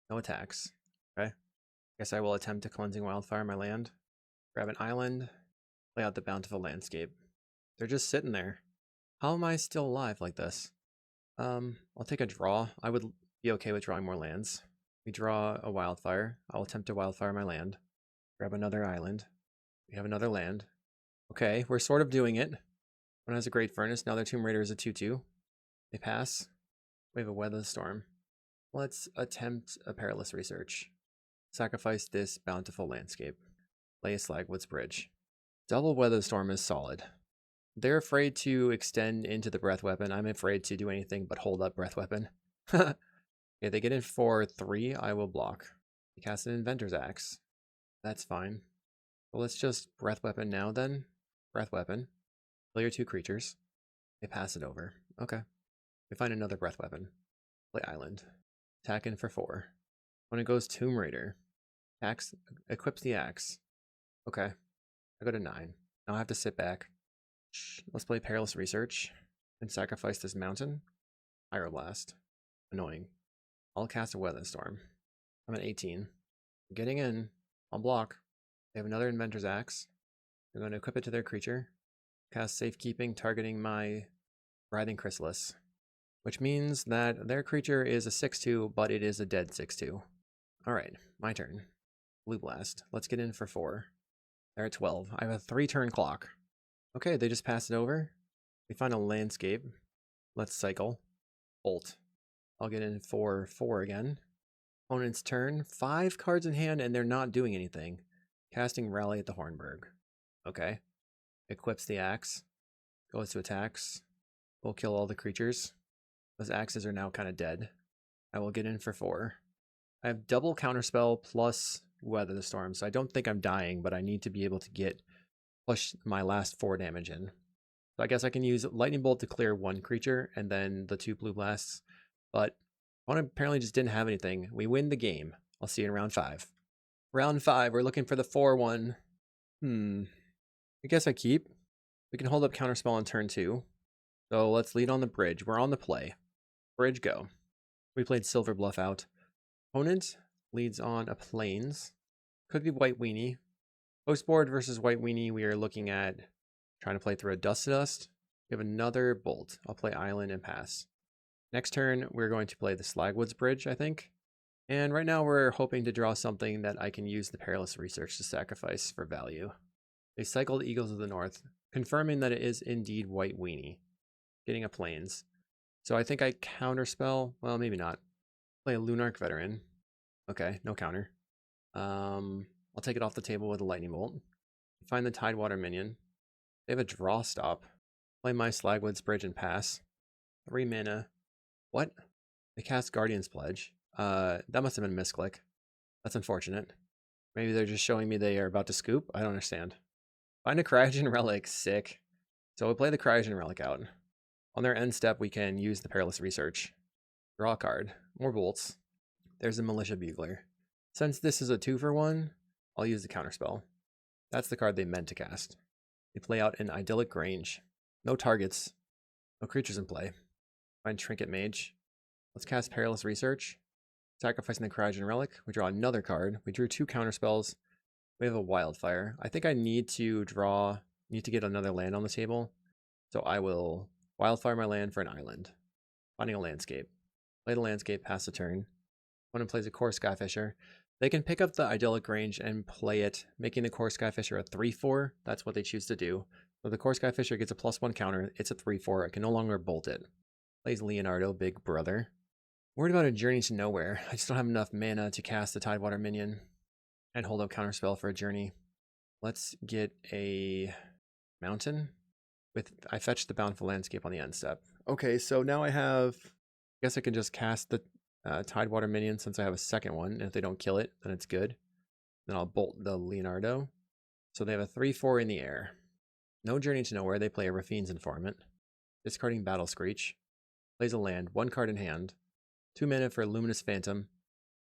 Speaker 1: No attacks. Okay. Guess I will attempt to Cleansing Wildfire my land. Grab an island. Play out the Bountiful Landscape. They're just sitting there. How am I still alive like this? I'll take a draw. I would be okay with drawing more lands. We draw a Wildfire. I'll attempt to Wildfire my land. Grab another island. We have another land. Okay, we're sort of doing it. One has a Great Furnace. Now their Tomb Raider is a 2/2. They pass. We have a Weather the Storm. Let's attempt a Perilous Research. Sacrifice this Bountiful Landscape. Play a Slagwoods Bridge. Double Weather the Storm is solid. They're afraid to extend into the breath weapon. I'm afraid to do anything but hold up breath weapon. Okay, they get in for 3. I will block. They cast an Inventor's Axe. That's fine. Well, let's just breath weapon now then. Breath weapon. Play your 2 creatures. They pass it over. Okay. We find another breath weapon. Play island. Attack in for 4. When it goes Tomb Raider. Axe equips the axe. Okay. I go to 9. Now I have to sit back. Let's play Perilous Research. And sacrifice this mountain. Pyroblast. Annoying. I'll cast a Weather Storm. I'm at 18. Getting in. I'll block. They have another Inventor's Axe. They're going to equip it to their creature. Cast Safekeeping, targeting my Writhing Chrysalis. Which means that their creature is a 6/2, but it is a dead 6/2. Alright, my turn. Blue Blast. Let's get in for 4. They're at 12. I have a 3-turn clock. Okay, they just pass it over. We find a landscape. Let's cycle. Bolt. I'll get in for 4 again. Opponent's turn. 5 cards in hand, and they're not doing anything. Casting Rally at the Hornburg. Okay. Equips the axe. Goes to attacks. We'll kill all the creatures. Those axes are now kind of dead. I will get in for 4. I have double counterspell plus Weather the Storm, so I don't think I'm dying, but I need to be able to push my last 4 damage in. So I guess I can use Lightning Bolt to clear 1 creature, and then the 2 blue blasts. But opponent apparently just didn't have anything. We win the game. I'll see you in round 5. Round 5, we're looking for the 4/1. I guess I keep. We can hold up Counterspell on turn 2. So let's lead on the bridge. We're on the play. Bridge go. We played Silver Bluff out. Opponent leads on a Plains. Could be White Weenie. Post board versus White Weenie, we are looking at trying to play through a Dust to Dust. We have another Bolt. I'll play Island and pass. Next turn, we're going to play the Slagwoods Bridge, I think. And right now we're hoping to draw something that I can use the Perilous Research to sacrifice for value. They cycled Eagles of the North, confirming that it is indeed White Weenie, getting a Plains. So I think I counterspell. Well, maybe not. Play a Lunarch Veteran. Okay, no counter. I'll take it off the table with a Lightning Bolt. Find the Tidewater Minion. They have a draw stop. Play my Slagwood's Bridge and pass. 3 mana. What? They cast Guardian's Pledge. That must have been a misclick. That's unfortunate. Maybe they're just showing me they are about to scoop. I don't understand. Find a Cryogen Relic. Sick. So we'll play the Cryogen Relic out. On their end step, we can use the Perilous Research. Draw a card. More bolts. There's a Militia Bugler. Since this is a 2-for-1, I'll use the counterspell. That's the card they meant to cast. They play out an Idyllic Grange. No targets. No creatures in play. Find Trinket Mage. Let's cast Perilous Research. Sacrificing the Cryogen Relic. We draw another card. We drew 2 counterspells. We have a Wildfire. I think I need to get another land on the table. So I will Wildfire my land for an island. Finding a landscape. Play the landscape, pass the turn. Opponent plays a Core Skyfisher. They can pick up the Idyllic Range and play it, making the Core Skyfisher a 3/4. That's what they choose to do. So the Core Skyfisher gets a +1 counter. It's a 3/4. I can no longer bolt it. Plays Leonardo, big brother. Worried about a Journey to Nowhere. I just don't have enough mana to cast the Tidewater Minion and hold up counterspell for a journey. Let's get a mountain. I fetched the Bountiful Landscape on the end step. Okay, so now I guess I can just cast the Tidewater Minion since I have a second one. And if they don't kill it, then it's good. Then I'll bolt the Leonardo. So they have a 3/4 in the air. No Journey to Nowhere. They play a Rafine's Informant. Discarding Battle Screech. Plays a land, 1 card in hand. 2 mana for Luminous Phantom.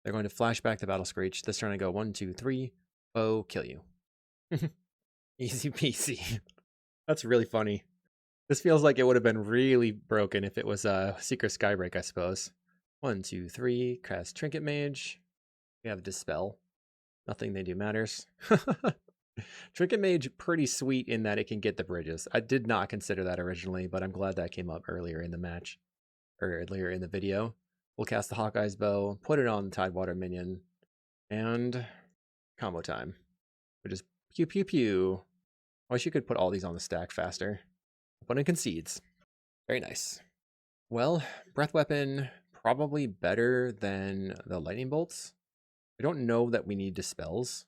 Speaker 1: They're going to flash back to Battle Screech. This turn I go 1, 2, 3. Oh, kill you. Easy peasy. That's really funny. This feels like it would have been really broken if it was a Secret Skybreak, I suppose. 1, 2, 3. Cast Trinket Mage. We have Dispel. Nothing they do matters. Trinket Mage, pretty sweet in that it can get the bridges. I did not consider that originally, but I'm glad that came up earlier in the match. Or earlier in the video. We'll cast the Hawkeye's Bow, put it on the Tidewater Minion, and combo time. We just pew pew pew. I wish you could put all these on the stack faster. Opponent concedes. Very nice. Well, Breath Weapon, probably better than the Lightning Bolts. I don't know that we need Dispels.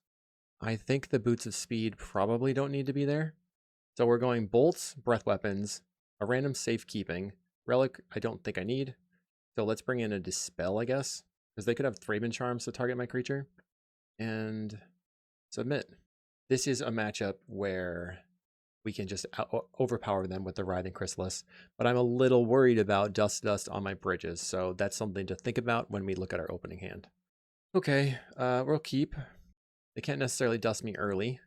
Speaker 1: I think the Boots of Speed probably don't need to be there. So we're going Bolts, Breath Weapons, a random Safekeeping. Relic, I don't think I need. So let's bring in a Dispel, I guess. Because they could have Thraben Charms to target my creature. And submit. This is a matchup where we can just overpower them with the Writhing Chrysalis. But I'm a little worried about Dust on my bridges. So that's something to think about when we look at our opening hand. Okay, we'll keep. They can't necessarily dust me early.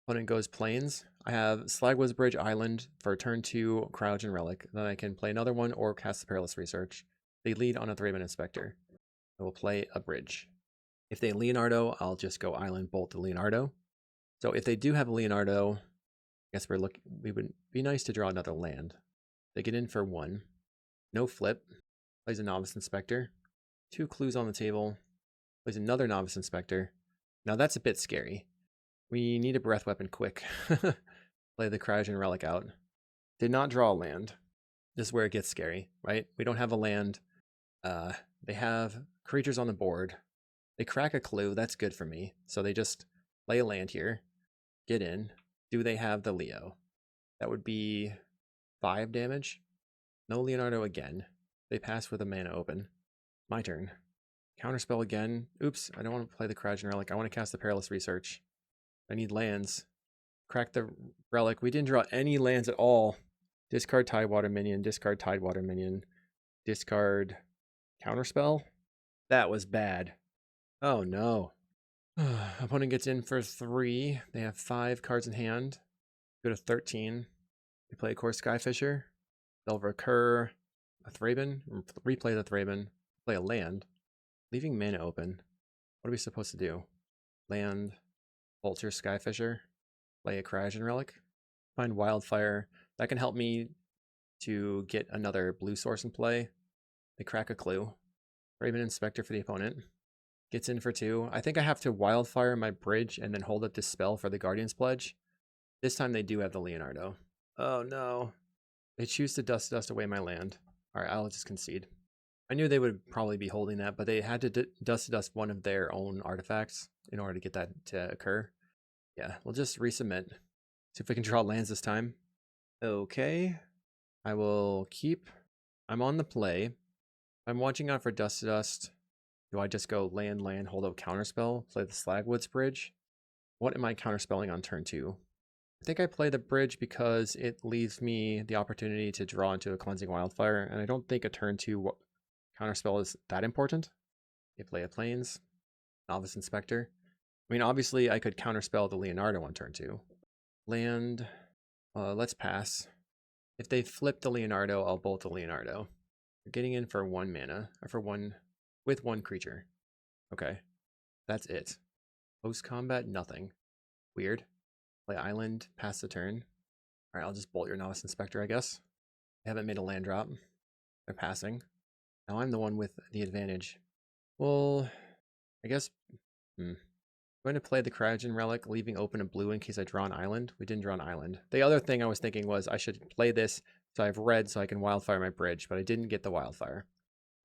Speaker 1: Opponent goes Plains. I have Slagwood's Bridge Island for turn 2 Cryogen Relic. Then I can play another one or cast the Perilous Research. They lead on a Thraben Inspector. I will play a bridge. If they Leonardo, I'll just go Island Bolt to Leonardo. So if they do have a Leonardo, I guess we would be nice to draw another land. They get in for 1. No flip. Plays a Novice Inspector. 2 clues on the table. Plays another Novice Inspector. Now that's a bit scary. We need a Breath Weapon quick. Play the Cryogen Relic out. Did not draw a land. This is where it gets scary, right? We don't have a land. They have creatures on the board. They crack a clue. That's good for me. So they just play a land here. Get in. Do they have the Leo? That would be 5 damage. No Leonardo again. They pass with a mana open. My turn. Counterspell again. Oops, I don't want to play the Cryogen Relic. I want to cast the Perilous Research. I need lands. Crack the Relic. We didn't draw any lands at all. Discard Tidewater Minion. Discard Tidewater Minion. Discard Counterspell. That was bad. Oh no. Opponent gets in for 3. They have 5 cards in hand. Go to 13. They play a Core Skyfisher. They'll recur a Thraben. Replay the Thraben. Play a land. Leaving mana open. What are we supposed to do? Land. Vulture Skyfisher. Play a Cryogen Relic. Find Wildfire. That can help me to get another blue source in play. They crack a clue. Thraben Inspector for the opponent. Gets in for 2. I think I have to wildfire my bridge and then hold up this spell for the Guardian's Pledge. This time they do have the Leonardo. Oh no. They choose to dust away my land. Alright, I'll just concede. I knew they would probably be holding that, but they had to dust one of their own artifacts in order to get that to occur. Yeah, we'll just resubmit. See if we can draw lands this time. Okay. I will keep. I'm on the play. I'm watching out for dust to dust. Do I just go land, hold up counterspell, play the Slagwoods Bridge? What am I counterspelling on turn 2? I think I play the bridge because it leaves me the opportunity to draw into a Cleansing Wildfire, and I don't think a turn 2 counterspell is that important. You play a Plains, Novice Inspector. I mean, obviously I could counterspell the Leonardo on turn 2. Land, let's pass. If they flip the Leonardo, I'll bolt the Leonardo. You're getting in for 1 mana, or for 1, with 1 creature. Okay, that's it. Post-combat, nothing. Weird. Play island, pass the turn. Alright, I'll just bolt your Novice Inspector, I guess. I haven't made a land drop. They're passing. Now I'm the one with the advantage. Well, I guess... I'm going to play the Cryogen Relic, leaving open a blue in case I draw an island. We didn't draw an island. The other thing I was thinking was I should play this so I have red so I can wildfire my bridge, but I didn't get the wildfire.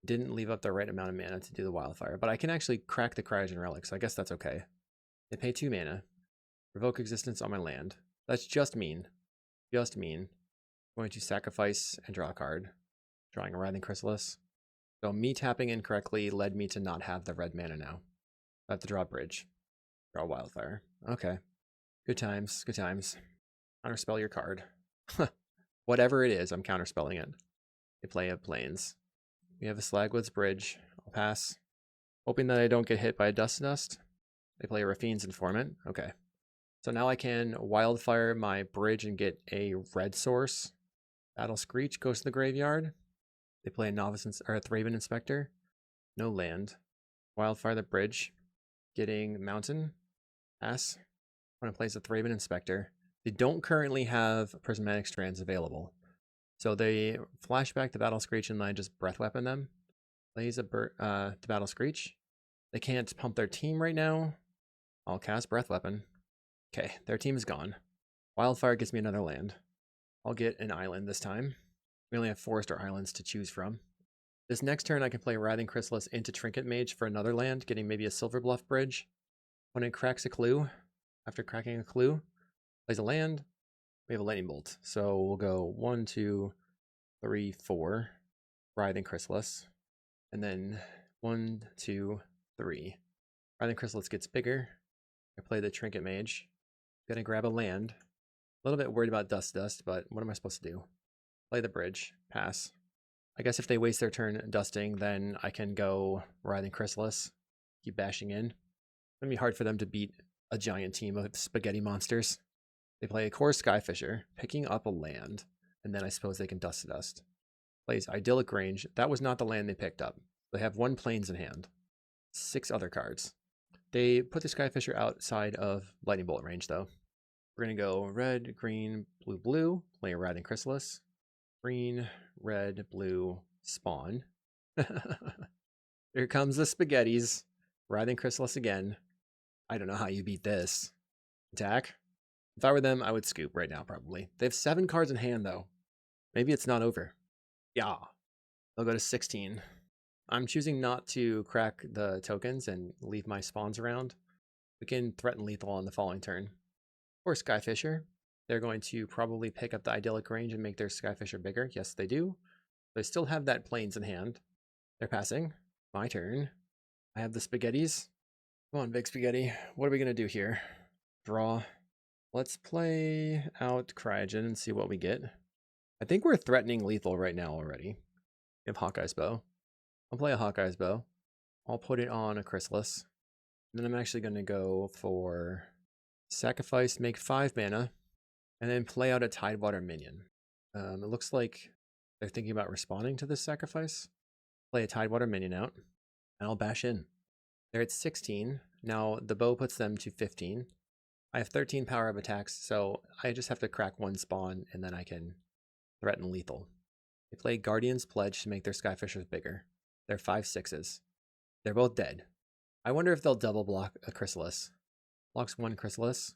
Speaker 1: Didn't leave up the right amount of mana to do the wildfire, but I can actually crack the Cryogen Relic, so I guess that's okay. They pay 2 mana. Revoke existence on my land. That's just mean. Just mean. I'm going to sacrifice and draw a card. Drawing a Writhing Chrysalis. So me tapping incorrectly led me to not have the red mana now. I have to draw a bridge. Draw a wildfire. Okay. Good times. Good times. Counterspell your card. Whatever it is, I'm counterspelling it. They play a Plains. We have a Slagwoods Bridge. I'll pass. Hoping that I don't get hit by a Dust to Dust. They play a Rafine's Informant. Okay. So now I can wildfire my bridge and get a red source. Battle Screech goes to the graveyard. They play a Novice or a Thraben Inspector. No land. Wildfire the bridge. Getting Mountain. Pass. I'm going to place a Thraben Inspector. They don't currently have Prismatic Strands available. So they flashback to Battle Screech and I just Breath Weapon them. Plays a to Battle Screech. They can't pump their team right now. I'll cast Breath Weapon. Okay, their team is gone. Wildfire gets me another land. I'll get an island this time. We only have forest or islands to choose from. This next turn I can play Writhing Chrysalis into Trinket Mage for another land, getting maybe a Silver Bluff Bridge. When it cracks a clue, after cracking a clue, plays a land, we have a Lightning Bolt. So we'll go 1, 2, 3, 4, Writhing Chrysalis. And then 1, 2, 3. Writhing Chrysalis gets bigger. I play the Trinket Mage. Gonna grab a land. A little bit worried about Dust, but what am I supposed to do? Play the bridge. Pass. I guess if they waste their turn dusting, then I can go Writhing Chrysalis. Keep bashing in. It's gonna be hard for them to beat a giant team of spaghetti monsters. They play a Core Skyfisher, picking up a land, and then I suppose they can Dust to Dust. Plays Idyllic Range. That was not the land they picked up. They have 1 Plains in hand. 6 other cards. They put the Skyfisher outside of Lightning Bolt range, though. We're going to go red, green, blue, blue. Play a Writhing Chrysalis. Green, red, blue, spawn. Here comes the spaghettis. Writhing Chrysalis again. I don't know how you beat this. Attack. If I were them, I would scoop right now, probably. They have 7 cards in hand, though. Maybe it's not over. Yeah. They'll go to 16. I'm choosing not to crack the tokens and leave my spawns around. We can threaten lethal on the following turn. Or Skyfisher. They're going to probably pick up the Idyllic Range and make their Skyfisher bigger. Yes, they do. They still have that Plains in hand. They're passing. My turn. I have the spaghettis. Come on, big spaghetti. What are we going to do here? Draw. Let's play out Cryogen and see what we get. I think we're threatening lethal right now already. We have Hawkeye's Bow. I'll play a Hawkeye's Bow. I'll put it on a Chrysalis. And then I'm actually going to go for sacrifice, make 5 mana, and then play out a Tidewater Minion. It looks like they're thinking about responding to this sacrifice. Play a Tidewater Minion out, and I'll bash in. They're at 16. Now the bow puts them to 15. I have 13 power of attacks, so I just have to crack 1 spawn, and then I can threaten lethal. They play Guardian's Pledge to make their Skyfishers bigger. They're 5/6s. They're both dead. I wonder if they'll double block a Chrysalis. Blocks 1 Chrysalis.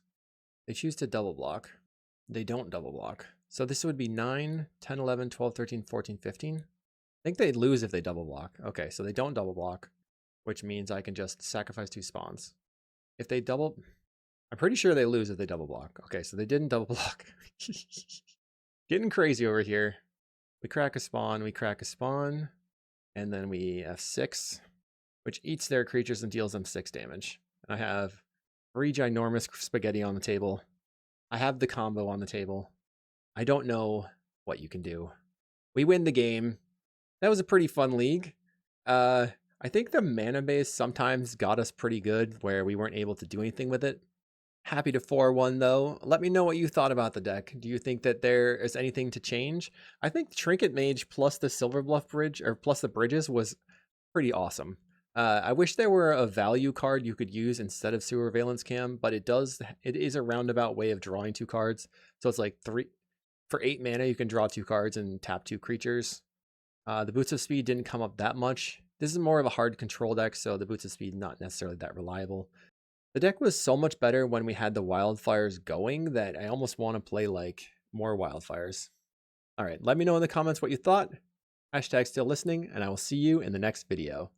Speaker 1: They choose to double block. They don't double block. So this would be 9, 10, 11, 12, 13, 14, 15. I think they'd lose if they double block. Okay, so they don't double block, which means I can just sacrifice 2 spawns. If they double... I'm pretty sure they lose if they double block. Okay, so they didn't double block. Getting crazy over here. We crack a spawn, and then we F6, which eats their creatures and deals them 6 damage. And I have 3 ginormous spaghetti on the table. I have the combo on the table. I don't know what you can do. We win the game. That was a pretty fun league. I think the mana base sometimes got us pretty good where we weren't able to do anything with it. Happy to 4-1 though. Let me know what you thought about the deck. Do you think that there is anything to change? I think Trinket Mage plus the Silver Bluff Bridge, or plus the bridges, was pretty awesome. I wish there were a value card you could use instead of Surveillance Cam, but it is a roundabout way of drawing 2 cards. So it's like 3 for 8 mana, you can draw 2 cards and tap 2 creatures. The Boots of Speed didn't come up that much. This is more of a hard control deck, so the Boots of Speed not necessarily that reliable. The deck was so much better when we had the wildfires going that I almost want to play like more wildfires. All right, let me know in the comments what you thought. Hashtag still listening, and I will see you in the next video.